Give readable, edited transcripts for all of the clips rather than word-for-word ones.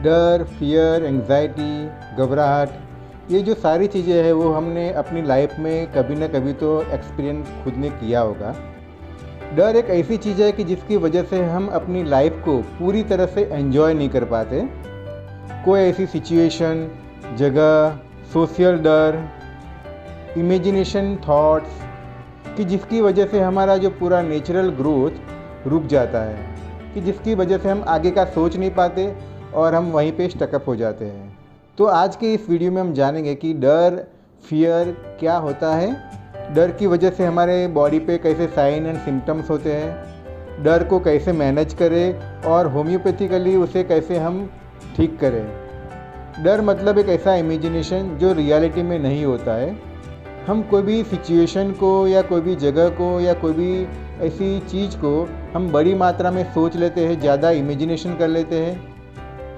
डर, fear, anxiety, घबराहट, ये जो सारी चीज़ें हैं वो हमने अपनी लाइफ में कभी ना कभी तो एक्सपीरियंस खुद ने किया होगा। डर एक ऐसी चीज़ है कि जिसकी वजह से हम अपनी लाइफ को पूरी तरह से एंजॉय नहीं कर पाते। कोई ऐसी सिचुएशन, जगह, सोशल डर, इमेजिनेशन थॉट्स कि जिसकी वजह से हमारा जो पूरा नेचुरल ग्रोथ रुक जाता है, कि जिसकी वजह से हम आगे का सोच नहीं पाते और हम वहीं पे स्टकअप हो जाते हैं। तो आज के इस वीडियो में हम जानेंगे कि डर, फियर क्या होता है, डर की वजह से हमारे बॉडी पे कैसे साइन एंड सिम्टम्स होते हैं, डर को कैसे मैनेज करें और होम्योपैथिकली उसे कैसे हम ठीक करें। डर मतलब एक ऐसा इमेजिनेशन जो रियलिटी में नहीं होता है। हम कोई भी सिचुएशन को या कोई भी जगह को या कोई भी ऐसी चीज़ को हम बड़ी मात्रा में सोच लेते हैं, ज़्यादा इमेजिनेशन कर लेते हैं,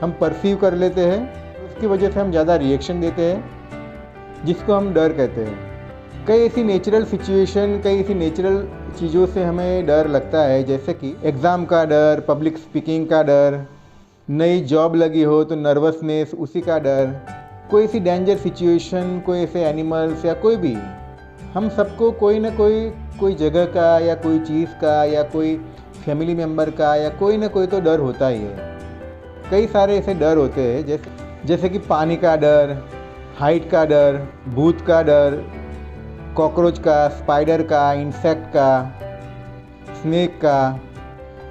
हम परसीव कर लेते हैं, उसकी वजह से हम ज़्यादा रिएक्शन देते हैं, जिसको हम डर कहते हैं। कई ऐसी नेचुरल सिचुएशन, कई ऐसी नेचुरल चीज़ों से हमें डर लगता है, जैसे कि एग्ज़ाम का डर, पब्लिक स्पीकिंग का डर, नई जॉब लगी हो तो नर्वसनेस उसी का डर, कोई ऐसी डेंजर सिचुएशन, कोई ऐसे एनिमल्स या कोई भी। हम सबको कोई ना कोई जगह का या कोई चीज़ का या कोई फैमिली मेम्बर का या कोई ना कोई तो डर होता ही है। कई सारे ऐसे डर होते हैं, जैसे कि पानी का डर, हाइट का डर, भूत का डर, कॉकरोच का, स्पाइडर का, इंसेक्ट का, स्नेक का,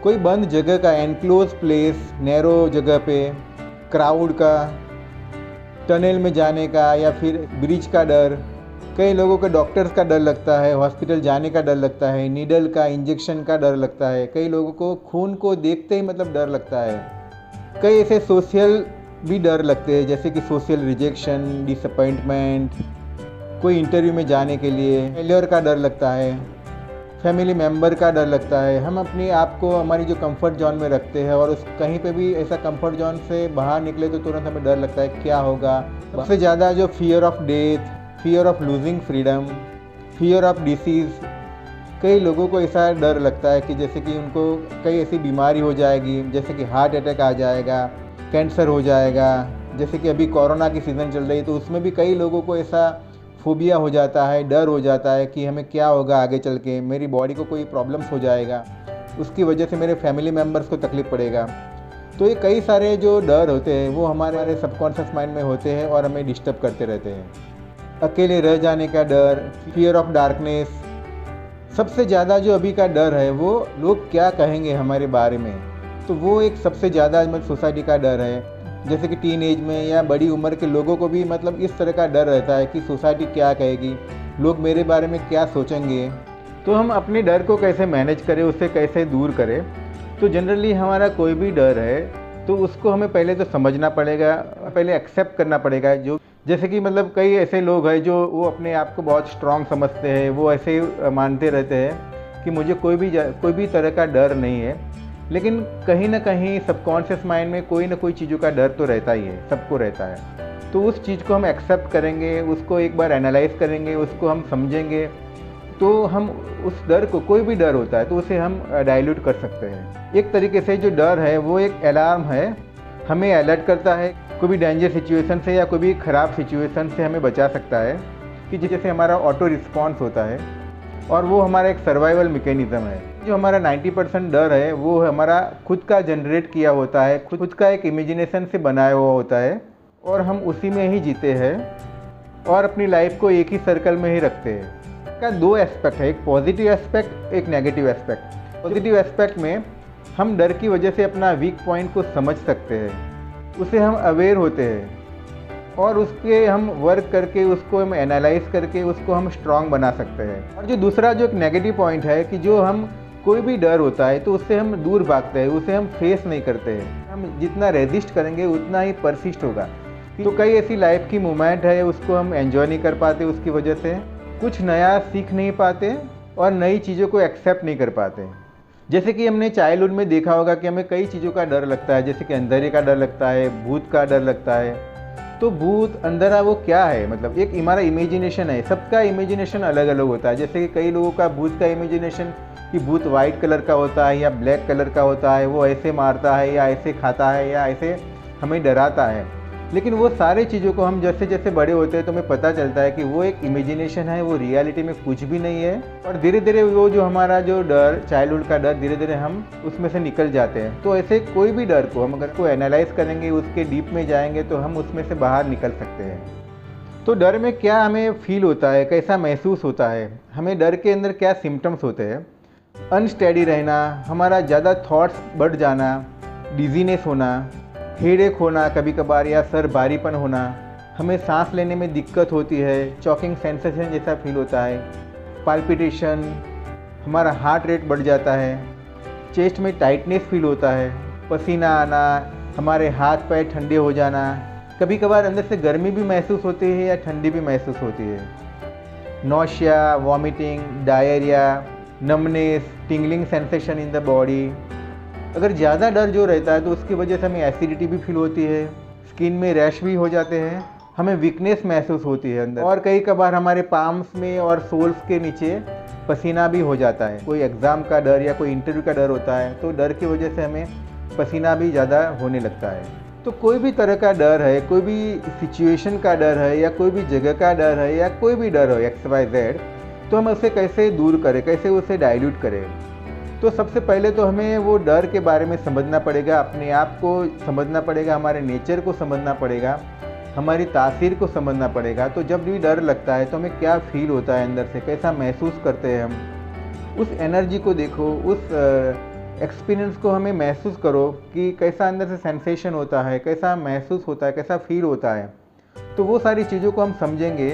कोई बंद जगह का, एनक्लोज प्लेस, नैरो जगह पे, क्राउड का, टनल में जाने का या फिर ब्रिज का डर। कई लोगों को डॉक्टर्स का डर लगता है, हॉस्पिटल जाने का डर लगता है, नीडल का, इंजेक्शन का डर लगता है। कई लोगों को खून को देखते ही मतलब डर लगता है। कई ऐसे सोशल भी डर लगते हैं, जैसे कि सोशल रिजेक्शन, डिसअपॉइंटमेंट, कोई इंटरव्यू में जाने के लिए फेलियर का डर लगता है, फैमिली मेम्बर का डर लगता है। हम अपने आप को हमारी जो कंफर्ट जोन में रखते हैं और उस कहीं पे भी ऐसा कंफर्ट जोन से बाहर निकले तो तुरंत हमें डर लगता है क्या होगा। सबसे ज़्यादा जो fear of death, fear of losing freedom, fear of disease, कई लोगों को ऐसा डर लगता है कि जैसे कि उनको कई ऐसी बीमारी हो जाएगी, जैसे कि हार्ट अटैक आ जाएगा, कैंसर हो जाएगा। जैसे कि अभी कोरोना की सीज़न चल रही है तो उसमें भी कई लोगों को ऐसा फोबिया हो जाता है, डर हो जाता है कि हमें क्या होगा आगे चल के, मेरी बॉडी को कोई प्रॉब्लम्स हो जाएगा, उसकी वजह से मेरे फैमिली मेम्बर्स को तकलीफ़ पड़ेगा। तो ये कई सारे जो डर होते हैं वो हमारे सबकॉन्शियस माइंड में होते हैं और हमें डिस्टर्ब करते रहते हैं। अकेले रह जाने का डर, फियर ऑफ डार्कनेस, सबसे ज़्यादा जो अभी का डर है वो लोग क्या कहेंगे हमारे बारे में, तो वो एक सबसे ज़्यादा मतलब सोसाइटी का डर है। जैसे कि टीन एज में या बड़ी उम्र के लोगों को भी मतलब इस तरह का डर रहता है कि सोसाइटी क्या कहेगी, लोग मेरे बारे में क्या सोचेंगे। तो हम अपने डर को कैसे मैनेज करें, उससे कैसे दूर करें। तो जनरली हमारा कोई भी डर है तो उसको हमें पहले तो समझना पड़ेगा, पहले एक्सेप्ट करना पड़ेगा। जो जैसे कि मतलब कई ऐसे लोग हैं जो वो अपने आप को बहुत स्ट्रांग समझते हैं, वो ऐसे मानते रहते हैं कि मुझे कोई भी तरह का डर नहीं है, लेकिन कहीं ना कहीं सबकॉन्शियस माइंड में कोई ना कोई चीज़ों का डर तो रहता ही है, सबको रहता है। तो उस चीज़ को हम एक्सेप्ट करेंगे, उसको एक बार एनालाइज करेंगे, उसको हम समझेंगे, तो हम उस डर को, कोई भी डर होता है तो उसे हम डाइल्यूट कर सकते हैं। एक तरीके से जो डर है वो एक अलार्म है, हमें अलर्ट करता है, कोई भी डेंजर सिचुएशन से या कोई भी ख़राब सिचुएशन से हमें बचा सकता है, कि जैसे हमारा ऑटो रिस्पॉन्स होता है, और वो हमारा एक सर्वाइवल मैकेनिज़्म है। जो हमारा 90% डर है वो हमारा खुद का जनरेट किया होता है, खुद का एक इमेजिनेशन से बनाया हुआ होता है, और हम उसी में ही जीते हैं और अपनी लाइफ को एक ही सर्कल में ही रखते हैं। इसका दो एस्पेक्ट है, एक पॉजिटिव एस्पेक्ट, एक नेगेटिव एस्पेक्ट। पॉजिटिव एस्पेक्ट में हम डर की वजह से अपना वीक पॉइंट को समझ सकते हैं, उसे हम अवेयर होते हैं और उसके हम वर्क करके, उसको हम एनालाइज करके उसको हम स्ट्रांग बना सकते हैं। और जो दूसरा जो एक नेगेटिव पॉइंट है कि जो हम कोई भी डर होता है तो उससे हम दूर भागते हैं, उसे हम फेस नहीं करते हैं। हम जितना रेजिस्ट करेंगे उतना ही परसिस्ट होगा। तो कई ऐसी लाइफ की मोमेंट है उसको हम एंजॉय नहीं कर पाते, उसकी वजह से कुछ नया सीख नहीं पाते और नई चीज़ों को एक्सेप्ट नहीं कर पाते। जैसे कि हमने चाइल्डहुड में देखा होगा कि हमें कई चीज़ों का डर लगता है, जैसे कि अंधेरे का डर लगता है, भूत का डर लगता है। तो भूत, अंधेरा वो क्या है, मतलब एक हमारा इमेजिनेशन है, सबका इमेजिनेशन अलग अलग होता है। जैसे कि कई लोगों का भूत का इमेजिनेशन कि भूत वाइट कलर का होता है या ब्लैक कलर का होता है, वो ऐसे मारता है या ऐसे खाता है या ऐसे हमें डराता है। लेकिन वो सारी चीज़ों को हम जैसे जैसे बड़े होते हैं तो हमें पता चलता है कि वो एक इमेजिनेशन है, वो रियलिटी में कुछ भी नहीं है। और धीरे धीरे वो जो हमारा जो डर, चाइल्डहुड का डर, धीरे धीरे हम उसमें से निकल जाते हैं। तो ऐसे कोई भी डर को हम अगर को एनालाइज करेंगे, उसके डीप में जाएंगे तो हम उसमें से बाहर निकल सकते हैं। तो डर में क्या हमें फील होता है, कैसा महसूस होता है, हमें डर के अंदर क्या सिम्टम्स होते हैं? अनस्टेडी रहना, हमारा ज़्यादा थॉट्स बढ़ जाना, डिजीनेस होना, हेडेक होना कभी कभार, या सर भारीपन होना, हमें सांस लेने में दिक्कत होती है, चॉकिंग सेंसेशन जैसा फील होता है, पाल्पिटेशन, हमारा हार्ट रेट बढ़ जाता है, चेस्ट में टाइटनेस फील होता है, पसीना आना, हमारे हाथ पैर ठंडे हो जाना, कभी कभार अंदर से गर्मी भी महसूस होती है या ठंडी भी महसूस होती है, nausea, vomiting, diarrhoea, numbness, tingling sensation in the body. अगर ज़्यादा डर जो रहता है तो उसकी वजह से हमें एसिडिटी भी फील होती है, स्किन में रैश भी हो जाते हैं, हमें वीकनेस महसूस होती है अंदर, और कई कभार हमारे पाम्स में और सोल्स के नीचे पसीना भी हो जाता है। कोई एग्ज़ाम का डर या कोई इंटरव्यू का डर होता है तो डर की वजह से हमें पसीना भी ज़्यादा होने लगता है। तो कोई भी तरह का डर है, कोई भी सिचुएशन का डर है, या कोई भी जगह का डर है, या कोई भी डर हो XYZ, तो हम उसे कैसे दूर करें, कैसे उसे डाइल्यूट करें? तो सबसे पहले तो हमें वो डर के बारे में समझना पड़ेगा, अपने आप को समझना पड़ेगा, हमारे नेचर को समझना पड़ेगा, हमारी तासीर को समझना पड़ेगा। तो जब भी डर लगता है तो हमें क्या फील होता है अंदर से, कैसा महसूस करते हैं हम, उस एनर्जी को देखो, उस एक्सपीरियंस को हमें महसूस करो कि कैसा अंदर से सेंसेशन होता है, कैसा महसूस होता है, कैसा फील होता है। तो वो सारी चीज़ों को हम समझेंगे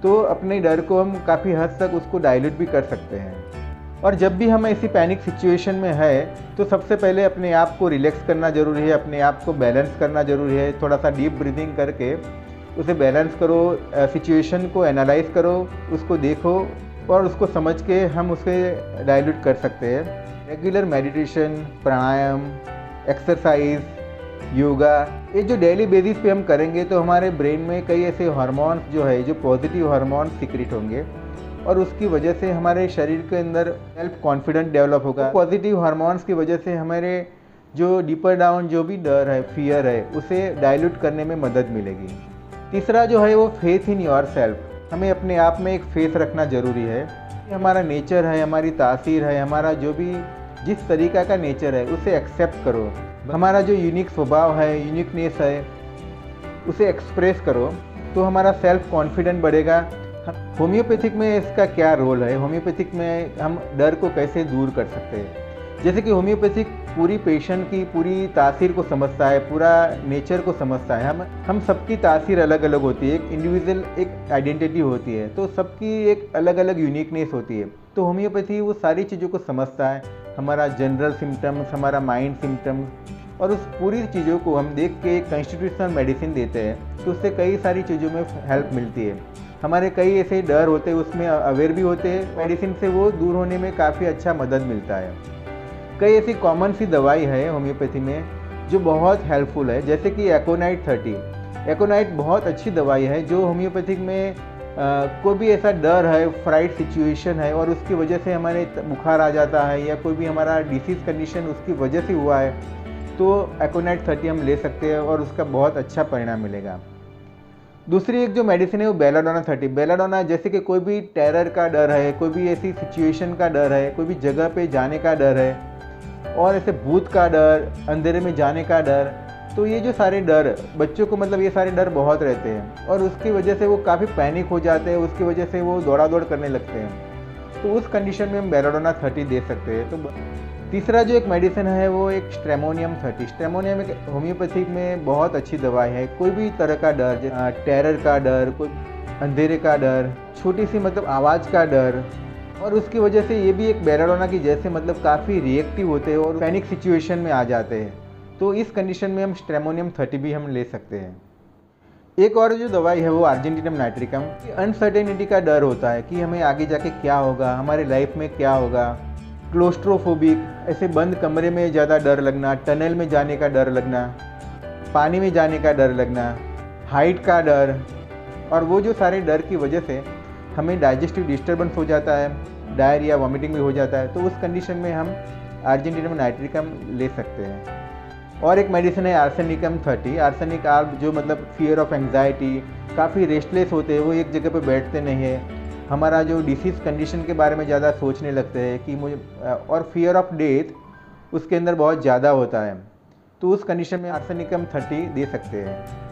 तो अपने डर को हम काफ़ी हद तक उसको डाइल्यूट भी कर सकते हैं। और जब भी हम ऐसी पैनिक सिचुएशन में है तो सबसे पहले अपने आप को रिलैक्स करना ज़रूरी है, अपने आप को बैलेंस करना ज़रूरी है। थोड़ा सा डीप ब्रीदिंग करके उसे बैलेंस करो, सिचुएशन को एनालाइज करो, उसको देखो और उसको समझ के हम उसे डाइल्यूट कर सकते हैं। रेगुलर मेडिटेशन, प्राणायाम, एक्सरसाइज, योगा, ये जो डेली बेसिस पे हम करेंगे तो हमारे ब्रेन में कई ऐसे हार्मोन्स जो है, जो पॉजिटिव हार्मोन्स सीक्रेट होंगे और उसकी वजह से हमारे शरीर के अंदर सेल्फ कॉन्फिडेंस डेवलप होगा। पॉजिटिव हार्मोन्स की वजह से हमारे जो डीपर डाउन जो भी डर है, फियर है, उसे डाइल्यूट करने में मदद मिलेगी। तीसरा जो है वो फेथ इन योर सेल्फ, हमें अपने आप में एक फेथ रखना ज़रूरी है। हमारा नेचर है, हमारी तासीर है, हमारा जो भी जिस तरीक़ा का नेचर है उसे एक्सेप्ट करो। हमारा जो यूनिक स्वभाव है, यूनिकनेस है, उसे एक्सप्रेस करो तो हमारा सेल्फ कॉन्फिडेंस बढ़ेगा। होम्योपैथिक में इसका क्या रोल है, होम्योपैथिक में हम डर को कैसे दूर कर सकते हैं? जैसे कि होम्योपैथिक पूरी पेशेंट की पूरी तासीर को समझता है, पूरा नेचर को समझता है। हम सबकी तासीर अलग अलग होती है, एक इंडिविजुअल एक आइडेंटिटी होती है, तो सबकी एक अलग अलग यूनिकनेस होती है। तो होम्योपैथी वो सारी चीज़ों को समझता है, हमारा जनरल सिम्टम्स, हमारा माइंड सिम्टम्स, और उस पूरी चीज़ों को हम देख के कॉन्स्टिट्यूशनल मेडिसिन देते हैं तो उससे कई सारी चीज़ों में हेल्प मिलती है। हमारे कई ऐसे डर होते हैं, उसमें अवेयर भी होते हैं, मेडिसिन से वो दूर होने में काफ़ी अच्छा मदद मिलता है। कई ऐसी कॉमन सी दवाई है होम्योपैथी में जो बहुत हेल्पफुल है, जैसे कि एकोनाइट 30। एकोनाइट बहुत अच्छी दवाई है जो होम्योपैथिक में कोई भी ऐसा डर है, फ्राइड सिचुएशन है और उसकी वजह से हमारे बुखार आ जाता है या कोई भी हमारा डिसीज़ कंडीशन उसकी वजह से हुआ है, तो एकोनाइट 30 हम ले सकते हैं और उसका बहुत अच्छा परिणाम मिलेगा। दूसरी एक जो मेडिसिन है वो बेलाडोना 30। बेलाडोना जैसे कि कोई भी टेरर का डर है, कोई भी ऐसी सिचुएशन का डर है, कोई भी जगह पे जाने का डर है और ऐसे भूत का डर, अंधेरे में जाने का डर, तो ये जो सारे डर बच्चों को मतलब ये सारे डर बहुत रहते हैं और उसकी वजह से वो काफ़ी पैनिक हो जाते हैं, उसकी वजह से वो दौड़ा दौड़ करने लगते हैं। तो उस कंडीशन में हम बेलाडोना 30 दे सकते हैं। तो तीसरा जो एक मेडिसिन है वो एक स्ट्रेमोनियम 30। स्ट्रेमोनियम एक होम्योपैथिक में बहुत अच्छी दवाई है। कोई भी तरह का डर, जैसे टेरर का डर, कोई अंधेरे का डर, छोटी सी मतलब आवाज़ का डर, और उसकी वजह से ये भी एक बेलाडोना की जैसे मतलब काफ़ी रिएक्टिव होते हैं और पैनिक सिचुएशन में आ जाते हैं। तो इस कंडीशन में हम स्ट्रेमोनियम 30 भी हम ले सकते हैं। एक और जो दवाई है वो अर्जेंटिनम नाइट्रिकम। अनसर्टेनिटी का डर होता है कि हमें आगे जाके क्या होगा, हमारे लाइफ में क्या होगा, क्लोस्ट्रोफोबिक, ऐसे बंद कमरे में ज़्यादा डर लगना, टनल में जाने का डर लगना, पानी में जाने का डर लगना, हाइट का डर, और वो जो सारे डर की वजह से हमें डाइजेस्टिव डिस्टर्बेंस हो जाता है, डायरिया, वॉमिटिंग भी हो जाता है। तो उस कंडीशन में हम अर्जेंटिनम नाइट्रिकम ले सकते हैं। और एक मेडिसिन है आर्सेनिकम 30। आर्सेनिक आर्ब जो मतलब फियर ऑफ एंग्जाइटी, काफ़ी रेस्टलेस होते हैं, वो एक जगह पे बैठते नहीं है, हमारा जो डिसीज़ कंडीशन के बारे में ज़्यादा सोचने लगते हैं कि मुझे, और फियर ऑफ डेथ उसके अंदर बहुत ज़्यादा होता है, तो उस कंडीशन में आर्सेनिकम 30 दे सकते हैं।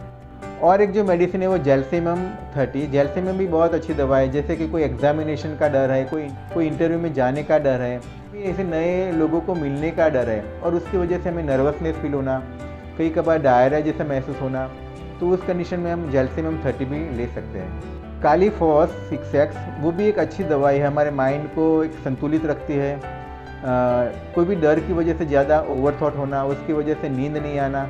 और एक जो मेडिसिन है वो जैल्सीमियम 30। जैल्सीमियम भी बहुत अच्छी दवा है, जैसे कि कोई एग्जामिनेशन का डर है, कोई इंटरव्यू में जाने का डर है, ऐसे नए लोगों को मिलने का डर है और उसकी वजह से हमें नर्वसनेस फील होना, कई कबार डायरिया जैसा महसूस होना, तो उस कंडीशन में हम जैल्सीमियम 30 भी ले सकते हैं। कालीफॉस 6x वो भी एक अच्छी दवाई है, हमारे माइंड को एक संतुलित रखती है। कोई भी डर की वजह से ज़्यादा ओवर थॉट होना, उसकी वजह से नींद नहीं आना,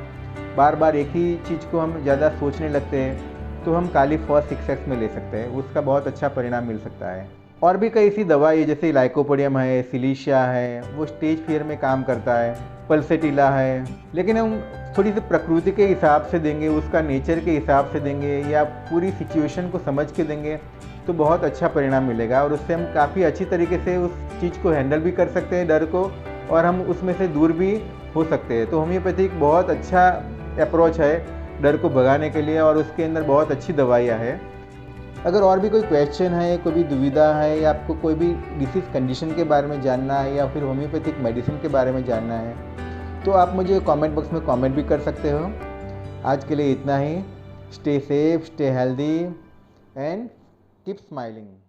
बार बार एक ही चीज़ को हम ज़्यादा सोचने लगते हैं, तो हम कालीफॉस 6x में ले सकते हैं, उसका बहुत अच्छा परिणाम मिल सकता है। और भी कई सी दवाई है, जैसे लाइकोपोडियम है, सिलीशिया है, वो स्टेज फियर में काम करता है, पल्सेटिला है, लेकिन हम थोड़ी सी प्रकृति के हिसाब से देंगे, उसका नेचर के हिसाब से देंगे या पूरी सिचुएशन को समझ के देंगे तो बहुत अच्छा परिणाम मिलेगा और उससे हम काफ़ी अच्छी तरीके से उस चीज़ को हैंडल भी कर सकते हैं, डर को, और हम उसमें से दूर भी हो सकते हैं। तो होम्योपैथी एक बहुत अच्छा अप्रोच है डर को भगाने के लिए और उसके अंदर बहुत अच्छी दवाइयाँ हैं। अगर और भी कोई क्वेश्चन है, कोई भी दुविधा है या आपको कोई भी डिसीज़ कंडीशन के बारे में जानना है या फिर होम्योपैथिक मेडिसिन के बारे में जानना है, तो आप मुझे कमेंट बॉक्स में कमेंट भी कर सकते हो। आज के लिए इतना ही। Stay safe, stay healthy and keep smiling.